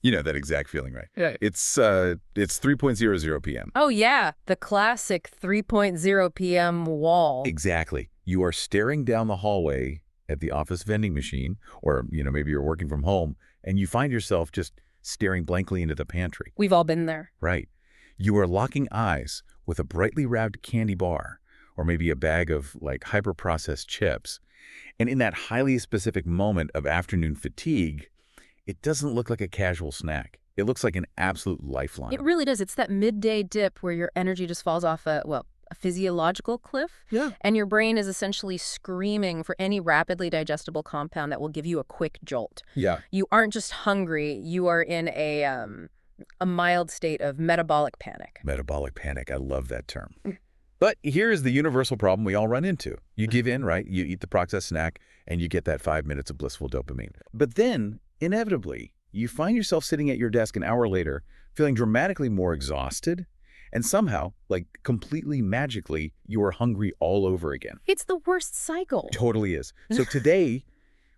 You know that exact feeling, right? Yeah. It's 3:00 p.m. Oh, yeah, the classic 3:00 p.m. wall. Exactly. You are staring down the hallway at the office vending machine, or, maybe you're working from home, and you find yourself just staring blankly into the pantry. We've all been there. Right. You are locking eyes with a brightly wrapped candy bar, or maybe a bag of, hyper-processed chips. And in that highly specific moment of afternoon fatigue, it doesn't look like a casual snack. It looks like an absolute lifeline. It really does. It's that midday dip where your energy just falls off a physiological cliff. Yeah. And your brain is essentially screaming for any rapidly digestible compound that will give you a quick jolt. Yeah. You aren't just hungry. You are in a mild state of metabolic panic. Metabolic panic. I love that term. But here's the universal problem we all run into. You give in, right? You eat the processed snack, and you get that 5 minutes of blissful dopamine. But then, inevitably, you find yourself sitting at your desk an hour later, feeling dramatically more exhausted, and somehow, completely magically, you are hungry all over again. It's the worst cycle. Totally is. So today,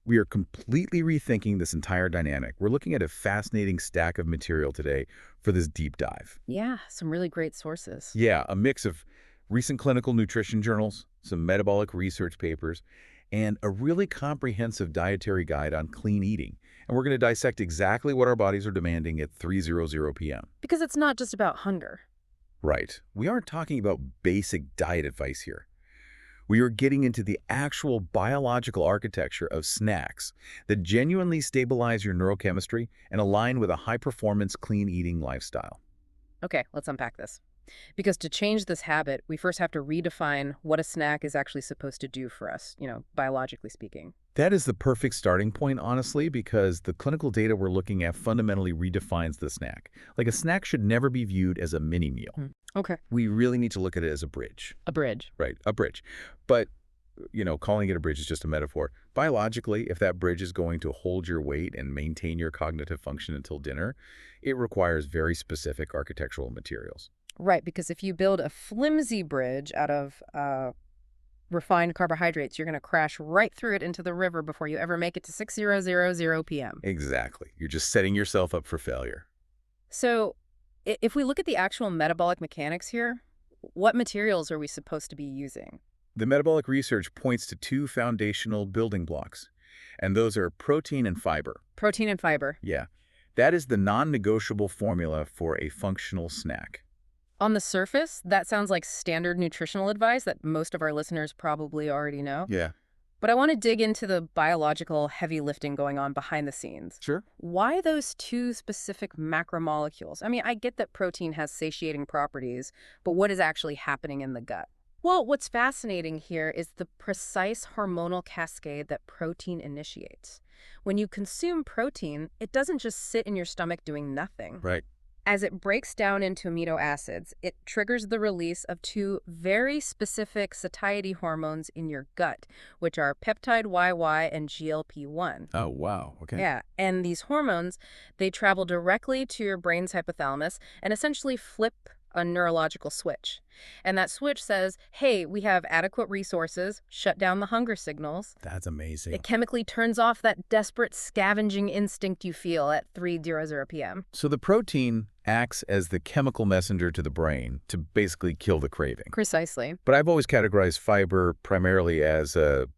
we are completely rethinking this entire dynamic. We're looking at a fascinating stack of material today for this deep dive. Yeah, some really great sources. Yeah, a mix of recent clinical nutrition journals, some metabolic research papers, and a really comprehensive dietary guide on clean eating. And we're going to dissect exactly what our bodies are demanding at 3:00 p.m. Because it's not just about hunger. Right. We aren't talking about basic diet advice here. We are getting into the actual biological architecture of snacks that genuinely stabilize your neurochemistry and align with a high-performance, clean eating lifestyle. Okay, let's unpack this. Because to change this habit, we first have to redefine what a snack is actually supposed to do for us, biologically speaking. That is the perfect starting point, honestly, because the clinical data we're looking at fundamentally redefines the snack. A snack should never be viewed as a mini meal. Okay. We really need to look at it as a bridge. A bridge. Right, a bridge. But, calling it a bridge is just a metaphor. Biologically, if that bridge is going to hold your weight and maintain your cognitive function until dinner, it requires very specific architectural materials. Right, because if you build a flimsy bridge out of refined carbohydrates, you're going to crash right through it into the river before you ever make it to 6:00 p.m. Exactly. You're just setting yourself up for failure. So if we look at the actual metabolic mechanics here, what materials are we supposed to be using? The metabolic research points to two foundational building blocks, and those are protein and fiber. Protein and fiber. Yeah. That is the non-negotiable formula for a functional snack. On the surface, that sounds like standard nutritional advice that most of our listeners probably already know. Yeah. But I want to dig into the biological heavy lifting going on behind the scenes. Sure. Why those two specific macromolecules? I mean, I get that protein has satiating properties, but what is actually happening in the gut? Well, what's fascinating here is the precise hormonal cascade that protein initiates. When you consume protein, it doesn't just sit in your stomach doing nothing. Right. As it breaks down into amino acids, it triggers the release of two very specific satiety hormones in your gut, which are peptide YY and GLP-1. Oh, wow. Okay. Yeah, and these hormones, they travel directly to your brain's hypothalamus and essentially flip a neurological switch. And that switch says, hey, we have adequate resources, shut down the hunger signals. That's amazing. It chemically turns off that desperate scavenging instinct you feel at 3:00 p.m. So the protein acts as the chemical messenger to the brain to basically kill the craving. Precisely. But I've always categorized fiber primarily as a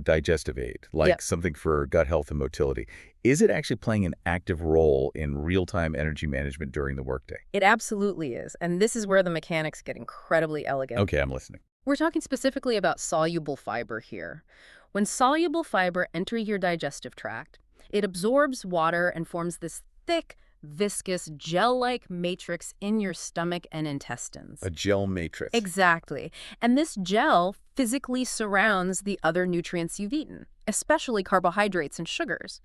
digestive aid, like something for gut health and motility. Is it actually playing an active role in real-time energy management during the workday? It absolutely is. And this is where the mechanics get incredibly elegant. Okay, I'm listening. We're talking specifically about soluble fiber here. When soluble fiber enters your digestive tract, it absorbs water and forms this thick, viscous, gel-like matrix in your stomach and intestines. A gel matrix. Exactly. And this gel physically surrounds the other nutrients you've eaten, especially carbohydrates and sugars,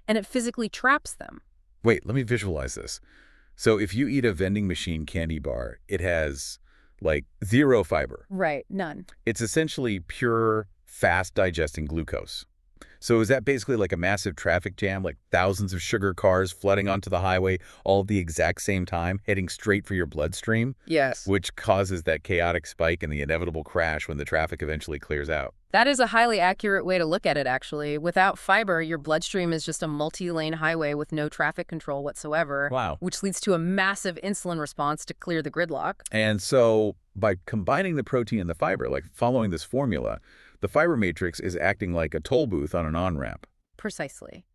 and it physically traps them. Wait, let me visualize this. So if you eat a vending machine candy bar, it has, zero fiber. Right, none. It's essentially pure, fast-digesting glucose. So is that basically like a massive traffic jam, like thousands of sugar cars flooding onto the highway all at the exact same time, heading straight for your bloodstream? Yes. Which causes that chaotic spike and the inevitable crash when the traffic eventually clears out. That is a highly accurate way to look at it, actually. Without fiber, your bloodstream is just a multi-lane highway with no traffic control whatsoever, Wow. which leads to a massive insulin response to clear the gridlock. And so by combining the protein and the fiber, like following this formula, the fiber matrix is acting like a toll booth on an on-ramp. Precisely.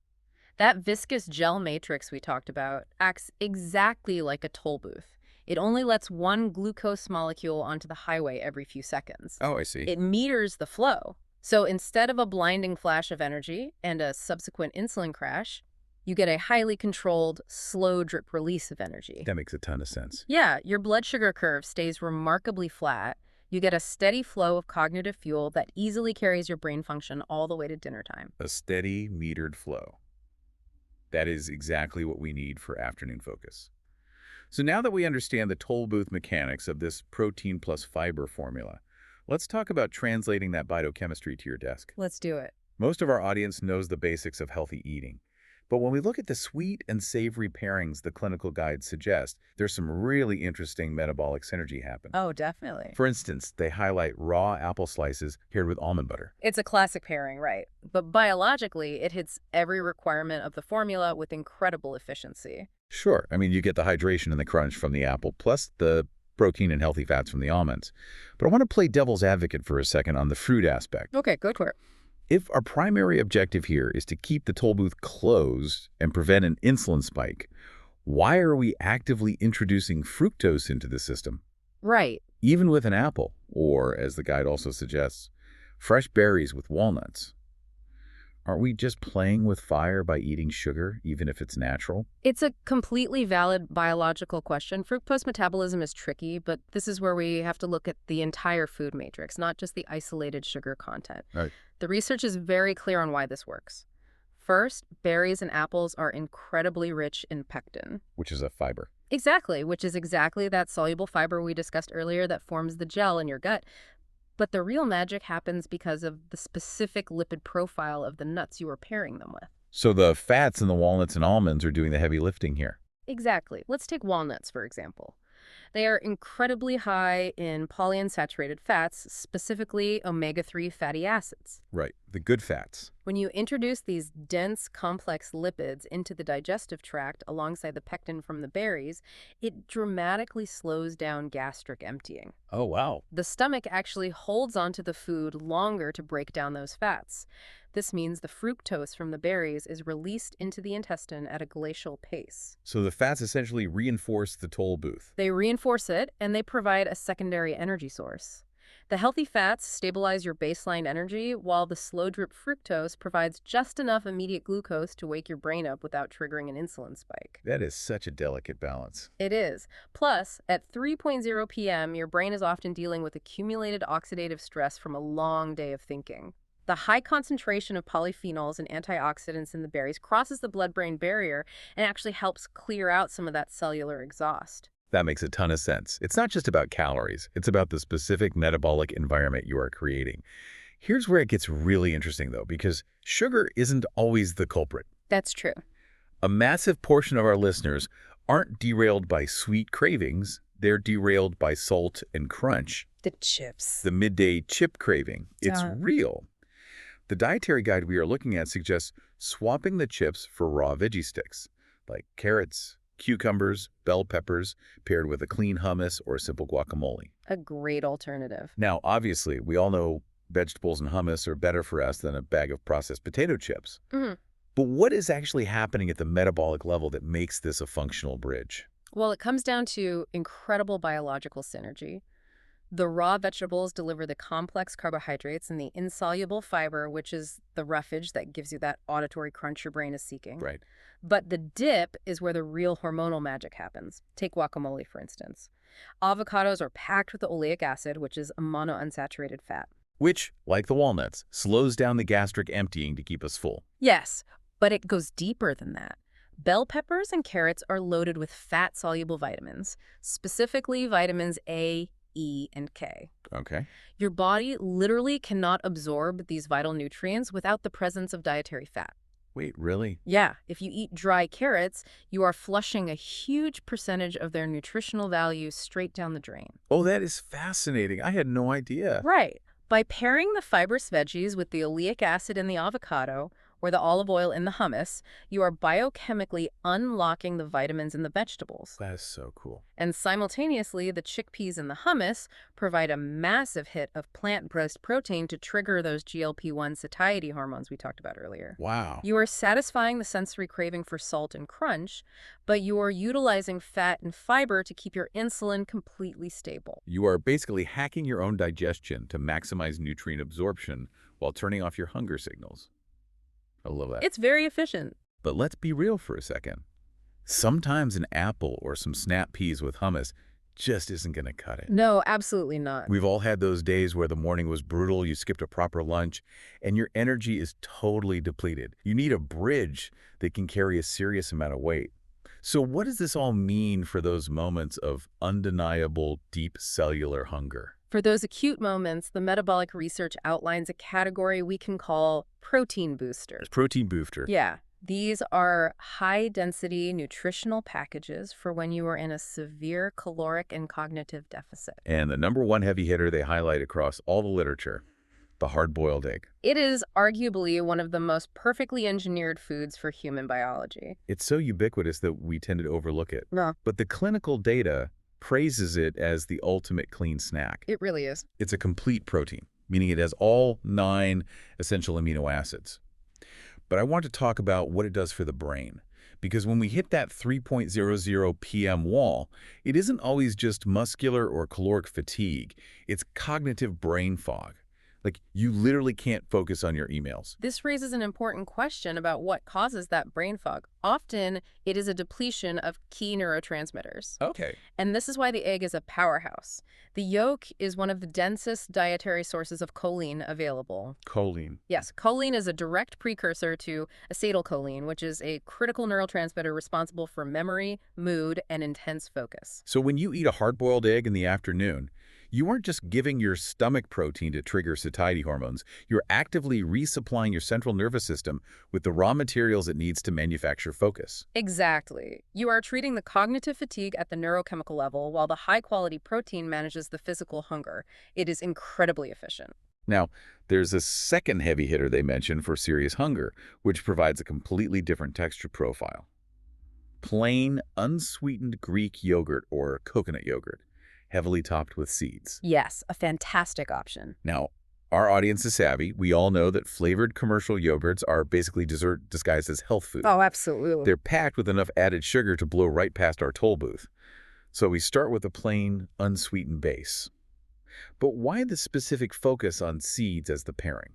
That viscous gel matrix we talked about acts exactly like a toll booth. It only lets one glucose molecule onto the highway every few seconds. Oh, I see. It meters the flow. So instead of a blinding flash of energy and a subsequent insulin crash, you get a highly controlled, slow drip release of energy. That makes a ton of sense. Yeah, your blood sugar curve stays remarkably flat. You get a steady flow of cognitive fuel that easily carries your brain function all the way to dinner time. A steady, metered flow. That is exactly what we need for afternoon focus. So now that we understand the toll booth mechanics of this protein plus fiber formula, let's talk about translating that biochemistry to your desk. Let's do it. Most of our audience knows the basics of healthy eating. But when we look at the sweet and savory pairings the clinical guides suggest, there's some really interesting metabolic synergy happen. Oh, definitely. For instance, they highlight raw apple slices paired with almond butter. It's a classic pairing, right? But biologically, it hits every requirement of the formula with incredible efficiency. Sure, I mean, you get the hydration and the crunch from the apple, plus the protein and healthy fats from the almonds. But I want to play devil's advocate for a second on the fruit aspect. Okay, go for it. If our primary objective here is to keep the toll booth closed and prevent an insulin spike, why are we actively introducing fructose into the system? Right. Even with an apple, or, as the guide also suggests, fresh berries with walnuts. Aren't we just playing with fire by eating sugar, even if it's natural? It's a completely valid biological question. Fructose metabolism is tricky, but this is where we have to look at the entire food matrix, not just the isolated sugar content. Right. The research is very clear on why this works. First, berries and apples are incredibly rich in pectin. Which is a fiber. Exactly, which is exactly that soluble fiber we discussed earlier that forms the gel in your gut. But the real magic happens because of the specific lipid profile of the nuts you are pairing them with. So the fats in the walnuts and almonds are doing the heavy lifting here. Exactly. Let's take walnuts, for example. They are incredibly high in polyunsaturated fats, specifically omega-3 fatty acids. Right, the good fats. When you introduce these dense, complex lipids into the digestive tract alongside the pectin from the berries, it dramatically slows down gastric emptying. Oh, wow. The stomach actually holds onto the food longer to break down those fats. This means the fructose from the berries is released into the intestine at a glacial pace. So the fats essentially reinforce the toll booth. They reinforce it, and they provide a secondary energy source. The healthy fats stabilize your baseline energy, while the slow-drip fructose provides just enough immediate glucose to wake your brain up without triggering an insulin spike. That is such a delicate balance. It is. Plus, at 3:00 p.m., your brain is often dealing with accumulated oxidative stress from a long day of thinking. The high concentration of polyphenols and antioxidants in the berries crosses the blood-brain barrier and actually helps clear out some of that cellular exhaust. That makes a ton of sense. It's not just about calories. It's about the specific metabolic environment you are creating. Here's where it gets really interesting, though, because sugar isn't always the culprit. That's true. A massive portion of our listeners aren't derailed by sweet cravings. They're derailed by salt and crunch. The chips. The midday chip craving. It's Yeah. real. The dietary guide we are looking at suggests swapping the chips for raw veggie sticks, like carrots, cucumbers, bell peppers, paired with a clean hummus or a simple guacamole. A great alternative. Now, obviously, we all know vegetables and hummus are better for us than a bag of processed potato chips. Mhm. But what is actually happening at the metabolic level that makes this a functional bridge? Well, it comes down to incredible biological synergy. The raw vegetables deliver the complex carbohydrates and the insoluble fiber, which is the roughage that gives you that auditory crunch your brain is seeking. Right. But the dip is where the real hormonal magic happens. Take guacamole, for instance. Avocados are packed with the oleic acid, which is a monounsaturated fat. Which, like the walnuts, slows down the gastric emptying to keep us full. Yes, but it goes deeper than that. Bell peppers and carrots are loaded with fat-soluble vitamins, specifically vitamins A, E, and K. Okay. Your body literally cannot absorb these vital nutrients without the presence of dietary fat. Wait, really? Yeah, if you eat dry carrots, you are flushing a huge percentage of their nutritional value straight down the drain. Oh, that is fascinating. I had no idea. Right. By pairing the fibrous veggies with the oleic acid in the avocado or the olive oil in the hummus, you are biochemically unlocking the vitamins in the vegetables. That is so cool. And simultaneously, the chickpeas in the hummus provide a massive hit of plant-based protein to trigger those GLP-1 satiety hormones we talked about earlier. Wow. You are satisfying the sensory craving for salt and crunch, but you are utilizing fat and fiber to keep your insulin completely stable. You are basically hacking your own digestion to maximize nutrient absorption while turning off your hunger signals. I love that. It's very efficient. But let's be real for a second. Sometimes an apple or some snap peas with hummus just isn't going to cut it. No, absolutely not. We've all had those days where the morning was brutal, you skipped a proper lunch, and your energy is totally depleted. You need a bridge that can carry a serious amount of weight. So what does this all mean for those moments of undeniable deep cellular hunger? For those acute moments, the metabolic research outlines a category we can call protein boosters. Protein booster. Yeah. These are high-density nutritional packages for when you are in a severe caloric and cognitive deficit. And the number one heavy hitter they highlight across all the literature, the hard-boiled egg. It is arguably one of the most perfectly engineered foods for human biology. It's so ubiquitous that we tend to overlook it. No. But the clinical data praises it as the ultimate clean snack. It really is. It's a complete protein, meaning it has all 9 essential amino acids. But I want to talk about what it does for the brain. Because when we hit that 3.00 p.m. wall, it isn't always just muscular or caloric fatigue. It's cognitive brain fog. Like, you literally can't focus on your emails. This raises an important question about what causes that brain fog. Often, it is a depletion of key neurotransmitters. Okay. And this is why the egg is a powerhouse. The yolk is one of the densest dietary sources of choline available. Choline. Yes, choline is a direct precursor to acetylcholine, which is a critical neurotransmitter responsible for memory, mood, and intense focus. So when you eat a hard-boiled egg in the afternoon, you aren't just giving your stomach protein to trigger satiety hormones. You're actively resupplying your central nervous system with the raw materials it needs to manufacture focus. Exactly. You are treating the cognitive fatigue at the neurochemical level while the high-quality protein manages the physical hunger. It is incredibly efficient. Now, there's a second heavy hitter they mention for serious hunger, which provides a completely different texture profile. Plain, unsweetened Greek yogurt or coconut yogurt, heavily topped with seeds. Yes, a fantastic option. Now, our audience is savvy. We all know that flavored commercial yogurts are basically dessert disguised as health food. Oh, absolutely. They're packed with enough added sugar to blow right past our toll booth. So we start with a plain, unsweetened base. But why the specific focus on seeds as the pairing?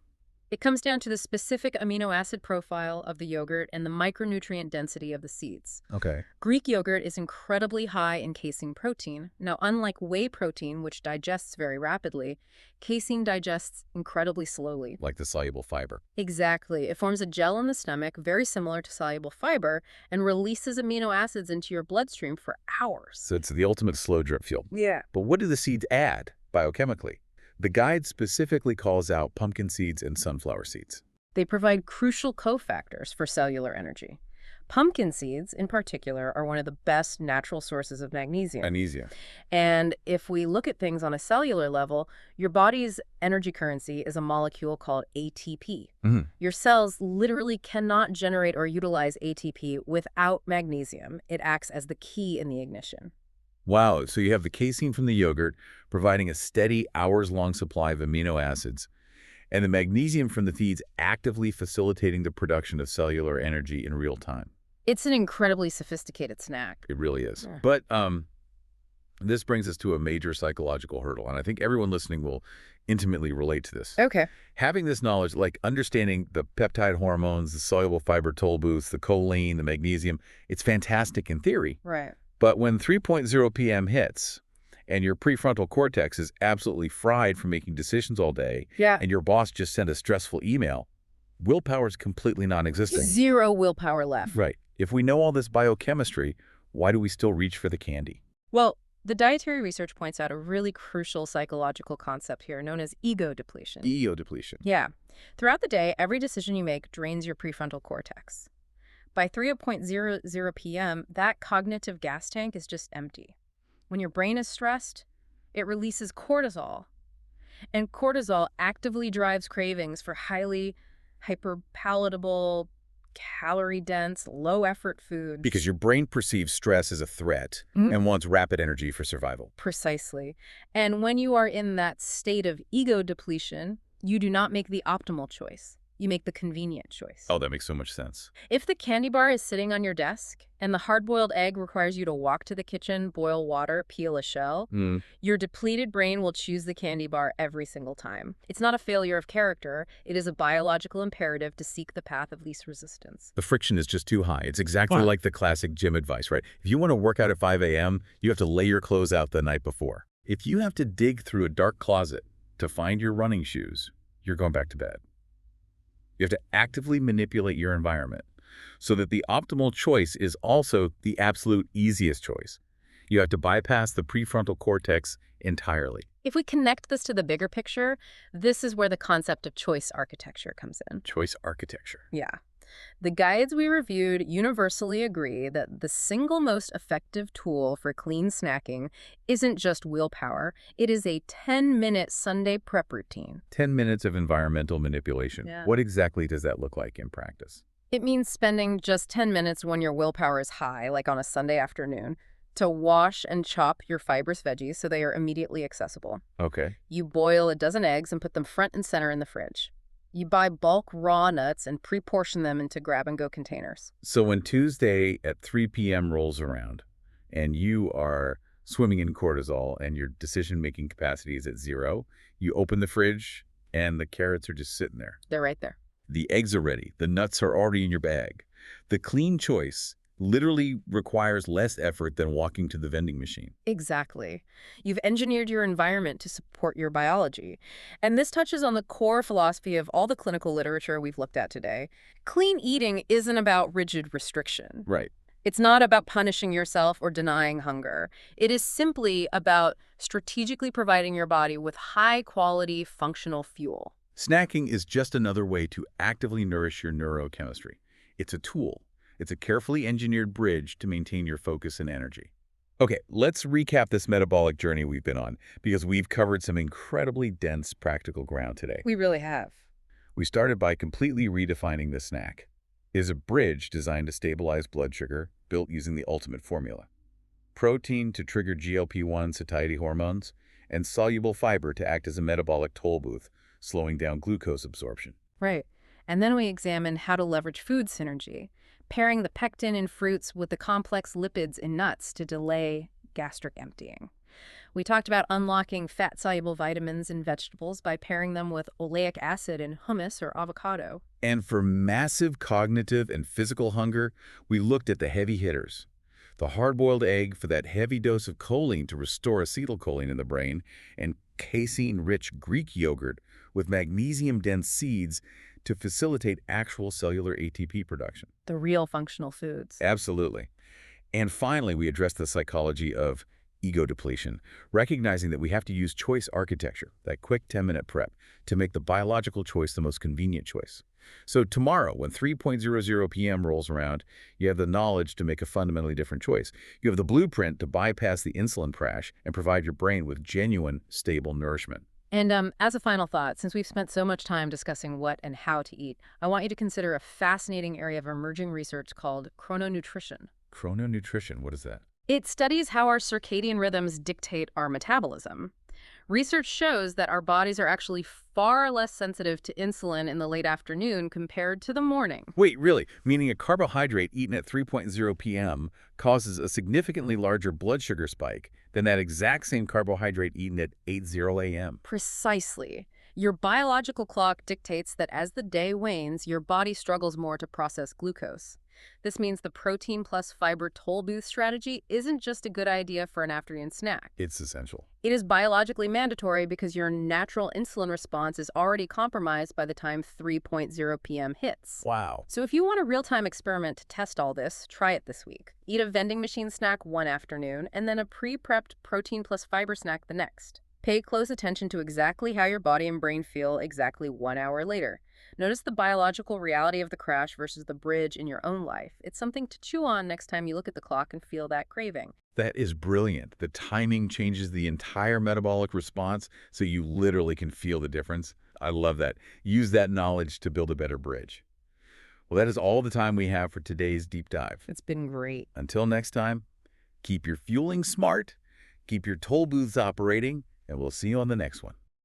It comes down to the specific amino acid profile of the yogurt and the micronutrient density of the seeds. Okay. Greek yogurt is incredibly high in casein protein. Now, unlike whey protein, which digests very rapidly, casein digests incredibly slowly. Like the soluble fiber. Exactly. It forms a gel in the stomach, very similar to soluble fiber, and releases amino acids into your bloodstream for hours. So it's the ultimate slow drip fuel. Yeah. But what do the seeds add biochemically? The guide specifically calls out pumpkin seeds and sunflower seeds. They provide crucial cofactors for cellular energy. Pumpkin seeds, in particular, are one of the best natural sources of magnesium. Magnesium. And if we look at things on a cellular level, your body's energy currency is a molecule called ATP. Your cells literally cannot generate or utilize ATP without magnesium. It acts as the key in the ignition. Wow, so you have the casein from the yogurt providing a steady hours-long supply of amino acids, and the magnesium from the seeds actively facilitating the production of cellular energy in real time. It's an incredibly sophisticated snack. It really is. Yeah. But this brings us to a major psychological hurdle, and I think everyone listening will intimately relate to this. Okay. Having this knowledge, like understanding the peptide hormones, the soluble fiber toll booths, the choline, the magnesium, it's fantastic in theory. Right. But when 3.0 p.m. hits and your prefrontal cortex is absolutely fried from making decisions all day, Yeah. and your boss just sent a stressful email, willpower is completely non-existent. Zero willpower left. Right. If we know all this biochemistry, why do we still reach for the candy? Well, the dietary research points out a really crucial psychological concept here known as ego depletion. Ego depletion. Yeah. Throughout the day, every decision you make drains your prefrontal cortex. By 3.00 p.m., that cognitive gas tank is just empty. When your brain is stressed, it releases cortisol. And cortisol actively drives cravings for highly hyperpalatable, calorie-dense, low-effort foods. Because your brain perceives stress as a threat and wants rapid energy for survival. Precisely. And when you are in that state of ego depletion, you do not make the optimal choice. You make the convenient choice. Oh, that makes so much sense. If the candy bar is sitting on your desk and the hard-boiled egg requires you to walk to the kitchen, boil water, peel a shell, your depleted brain will choose the candy bar every single time. It's not a failure of character. It is a biological imperative to seek the path of least resistance. The friction is just too high. It's exactly like the classic gym advice, right? If you want to work out at 5 a.m., you have to lay your clothes out the night before. If you have to dig through a dark closet to find your running shoes, you're going back to bed. You have to actively manipulate your environment so that the optimal choice is also the absolute easiest choice. You have to bypass the prefrontal cortex entirely. If we connect this to the bigger picture, this is where the concept of choice architecture comes in. Choice architecture. Yeah. The guides we reviewed universally agree that the single most effective tool for clean snacking isn't just willpower. It is a 10-minute Sunday prep routine. 10 minutes of environmental manipulation. Yeah. What exactly does that look like in practice? It means spending just 10 minutes when your willpower is high, like on a Sunday afternoon, to wash and chop your fibrous veggies so they are immediately accessible. Okay. You boil a dozen eggs and put them front and center in the fridge. You buy bulk raw nuts and pre-portion them into grab-and-go containers. So when Tuesday at 3 p.m. rolls around and you are swimming in cortisol and your decision-making capacity is at 0, you open the fridge and the carrots are just sitting there. They're right there. The eggs are ready. The nuts are already in your bag. The clean choice literally requires less effort than walking to the vending machine. Exactly. You've engineered your environment to support your biology. And this touches on the core philosophy of all the clinical literature we've looked at today. Clean eating isn't about rigid restriction. Right. It's not about punishing yourself or denying hunger. It is simply about strategically providing your body with high-quality, functional fuel. Snacking is just another way to actively nourish your neurochemistry. It's a tool. It's a carefully engineered bridge to maintain your focus and energy. Okay, let's recap this metabolic journey we've been on, because we've covered some incredibly dense practical ground today. We really have. We started by completely redefining the snack. It is a bridge designed to stabilize blood sugar, built using the ultimate formula. Protein to trigger GLP-1 satiety hormones, and soluble fiber to act as a metabolic toll booth, slowing down glucose absorption. Right. And then we examined how to leverage food synergy, pairing the pectin in fruits with the complex lipids in nuts to delay gastric emptying. We talked about unlocking fat-soluble vitamins in vegetables by pairing them with oleic acid in hummus or avocado. And for massive cognitive and physical hunger, we looked at the heavy hitters. The hard-boiled egg for that heavy dose of choline to restore acetylcholine in the brain, and casein-rich Greek yogurt with magnesium-dense seeds to facilitate actual cellular ATP production. The real functional foods. Absolutely. And finally, we addressed the psychology of ego depletion, recognizing that we have to use choice architecture, that quick 10-minute prep, to make the biological choice the most convenient choice. So tomorrow, when 3:00 p.m. rolls around, you have the knowledge to make a fundamentally different choice. You have the blueprint to bypass the insulin crash and provide your brain with genuine, stable nourishment. And as a final thought, since we've spent so much time discussing what and how to eat, I want you to consider a fascinating area of emerging research called chrononutrition. Chrononutrition, what is that? It studies how our circadian rhythms dictate our metabolism. Research shows that our bodies are actually far less sensitive to insulin in the late afternoon compared to the morning. Wait, really? Meaning a carbohydrate eaten at 3:00 p.m. causes a significantly larger blood sugar spike than that exact same carbohydrate eaten at 8:00 a.m. Precisely. Your biological clock dictates that as the day wanes, your body struggles more to process glucose. This means the protein plus fiber toll booth strategy isn't just a good idea for an afternoon snack. It's essential. It is biologically mandatory because your natural insulin response is already compromised by the time 3:00 p.m. hits. Wow. So if you want a real-time experiment to test all this, try it this week. Eat a vending machine snack one afternoon and then a pre-prepped protein plus fiber snack the next. Pay close attention to exactly how your body and brain feel exactly 1 hour later. Notice the biological reality of the crash versus the bridge in your own life. It's something to chew on next time you look at the clock and feel that craving. That is brilliant. The timing changes the entire metabolic response, so you literally can feel the difference. I love that. Use that knowledge to build a better bridge. Well, that is all the time we have for today's deep dive. It's been great. Until next time, keep your fueling smart, keep your toll booths operating, and we'll see you on the next one.